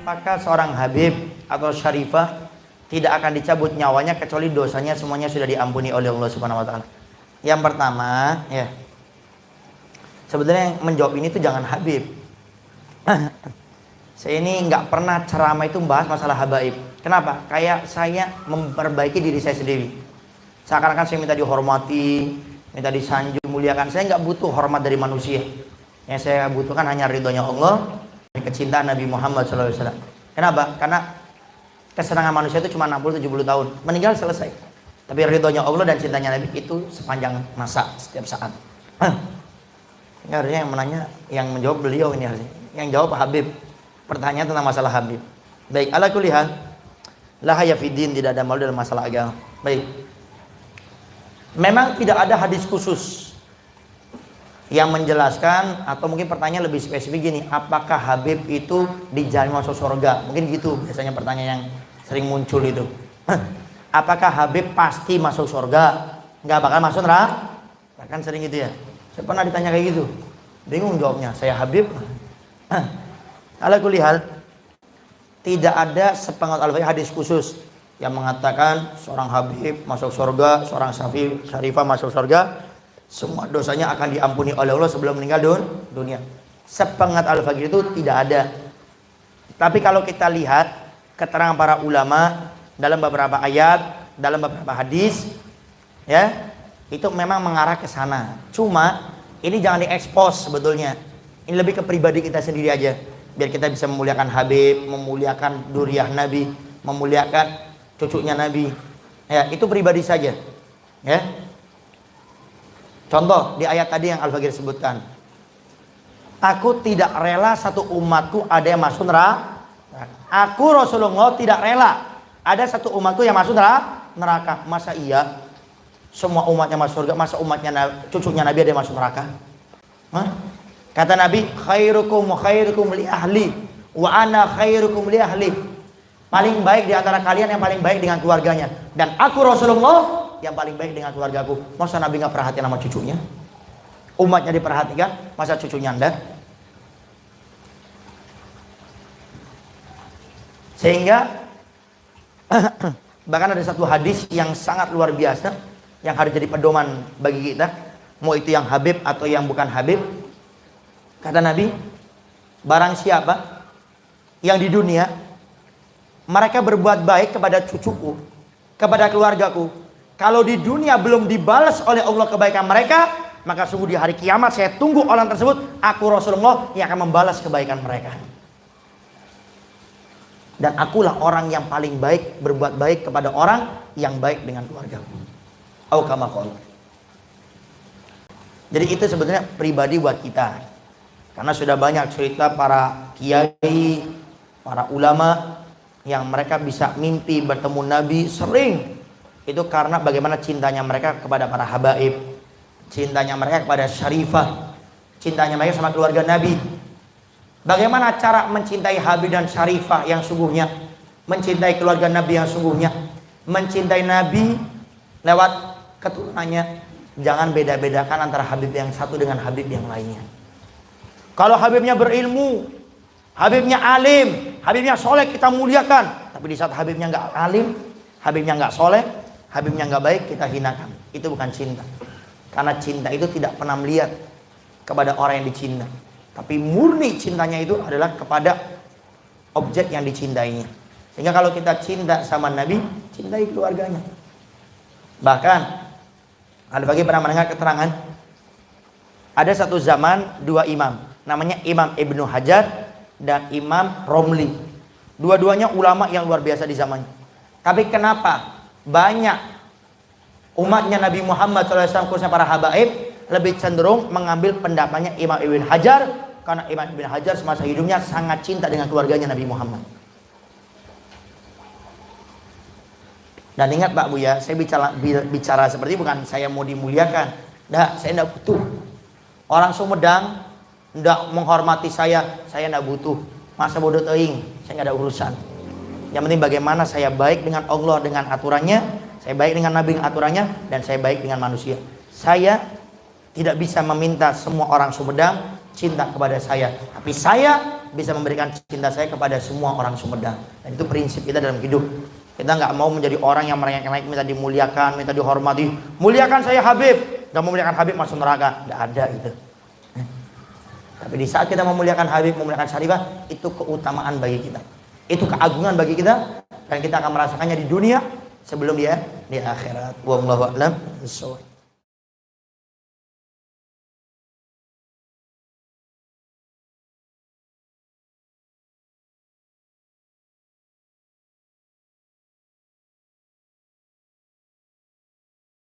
apakah seorang Habib atau Syarifah tidak akan dicabut nyawanya kecuali dosanya semuanya sudah diampuni oleh Allah Subhanahu wa taala? Yang pertama, ya. Sebenarnya yang menjawab ini tuh jangan Habib. Saya ini nggak pernah ceramah itu membahas masalah habaib. Kenapa? Kayak saya memperbaiki diri saya sendiri. Seakan-akan saya minta dihormati, minta disanjung, muliakan. Saya nggak butuh hormat dari manusia. Yang saya butuhkan hanya ridhonya Allah dan kecintaan Nabi Muhammad SAW. Kenapa? Karena kesenangan manusia itu cuma 60-70 tahun. Meninggal selesai. Tapi ridhonya Allah dan cintanya Nabi itu sepanjang masa, setiap saat. Ini harusnya yang menanya, yang menjawab beliau ini harusnya. Yang jawab Habib. Pertanyaan tentang masalah Habib. Baik, ala kulli hal, la haya fiddin, tidak ada malu dalam masalah agama. Baik. Memang tidak ada hadis khusus yang menjelaskan, atau mungkin pertanyaan lebih spesifik gini, apakah Habib itu dijamin masuk surga? Mungkin gitu biasanya pertanyaan yang sering muncul itu. Apakah Habib pasti masuk surga? Nggak bakal masuk neraka? Kan sering gitu ya. Saya pernah ditanya kayak gitu. Bingung jawabnya. Saya Habib. Ala kulli hal, tidak ada sepengetahuan al-Albani hadis khusus yang mengatakan seorang Habib masuk surga, seorang Syarifah masuk surga, semua dosanya akan diampuni oleh Allah sebelum meninggal dunia. Sepengetahuan al-Albani itu tidak ada. Tapi kalau kita lihat keterangan para ulama dalam beberapa ayat, dalam beberapa hadis, ya, itu memang mengarah ke sana. Cuma ini jangan diekspos sebetulnya. Ini lebih ke pribadi kita sendiri aja. Biar kita bisa memuliakan Habib, memuliakan Duriyah Nabi, memuliakan cucunya Nabi. Ya, itu pribadi saja. Ya. Contoh di ayat tadi yang Al-Fakir sebutkan. Aku tidak rela satu umatku ada yang masuk neraka. Aku Rasulullah tidak rela ada satu umatku yang masuk neraka. Masa iya semua umatnya masuk surga, masa umatnya cucunya Nabi ada yang masuk neraka? Hah? Kata Nabi, khairukum li ahli wa ana khairukum li ahli. Paling baik di antara kalian yang paling baik dengan keluarganya, dan aku Rasulullah yang paling baik dengan keluargaku. Masa Nabi nggak perhatian sama cucunya? Umatnya diperhatikan, masa cucunya enggak? Sehingga bahkan ada satu hadis yang sangat luar biasa yang harus jadi pedoman bagi kita, mau itu yang Habib atau yang bukan Habib. Kata Nabi, barang siapa yang di dunia mereka berbuat baik kepada cucuku, kepada keluargaku, kalau di dunia belum dibalas oleh Allah kebaikan mereka, maka sungguh di hari kiamat saya tunggu orang tersebut, aku Rasulullah yang akan membalas kebaikan mereka. Dan akulah orang yang paling baik, berbuat baik kepada orang yang baik dengan keluargaku. Au kama qala. Jadi itu sebetulnya pribadi buat kita. Karena sudah banyak cerita para kiai, para ulama yang mereka bisa mimpi bertemu Nabi sering. Itu karena bagaimana cintanya mereka kepada para habaib, cintanya mereka kepada Syarifah, cintanya mereka sama keluarga Nabi. Bagaimana cara mencintai Habib dan Syarifah yang sungguhnya, mencintai keluarga Nabi yang sungguhnya, mencintai Nabi lewat keturunannya. Jangan beda-bedakan antara Habib yang satu dengan Habib yang lainnya. Kalau Habibnya berilmu, Habibnya alim, Habibnya soleh, kita muliakan. Tapi di saat Habibnya nggak alim, Habibnya nggak soleh, Habibnya nggak baik, kita hinakan. Itu bukan cinta. Karena cinta itu tidak pernah melihat kepada orang yang dicinta. Tapi murni cintanya itu adalah kepada objek yang dicintainya. Sehingga kalau kita cinta sama Nabi, cintai keluarganya. Bahkan Al-Fakih pernah mendengar keterangan, ada satu zaman dua imam, namanya Imam Ibnu Hajar dan Imam Romli. Dua-duanya ulama yang luar biasa di zamannya. Tapi kenapa banyak umatnya Nabi Muhammad SAW, khususnya para habaib, lebih cenderung mengambil pendapatnya Imam Ibnu Hajar? Karena Imam Ibnu Hajar semasa hidupnya sangat cinta dengan keluarganya Nabi Muhammad. Dan ingat Pak Buya, saya bicara seperti bukan saya mau dimuliakan. Nah, saya tidak butuh orang Sumedang tidak menghormati saya tidak butuh. Masa bodoh teing, saya nggak ada urusan. Yang penting bagaimana saya baik dengan Allah dengan aturannya, saya baik dengan Nabi dengan aturannya, dan saya baik dengan manusia. Saya tidak bisa meminta semua orang Sumedang cinta kepada saya, tapi saya bisa memberikan cinta saya kepada semua orang Sumedang. Dan itu prinsip kita dalam hidup. Kita nggak mau menjadi orang yang merengek-rengek, minta dimuliakan, minta dihormati. Muliakan saya Habib, nggak memuliakan Habib masuk neraka. Nggak ada itu. Tapi di saat kita memuliakan Habib, memuliakan Syarifah, itu keutamaan bagi kita. Itu keagungan bagi kita, dan kita akan merasakannya di dunia sebelum dia di akhirat. Wallahu a'lam bishawab.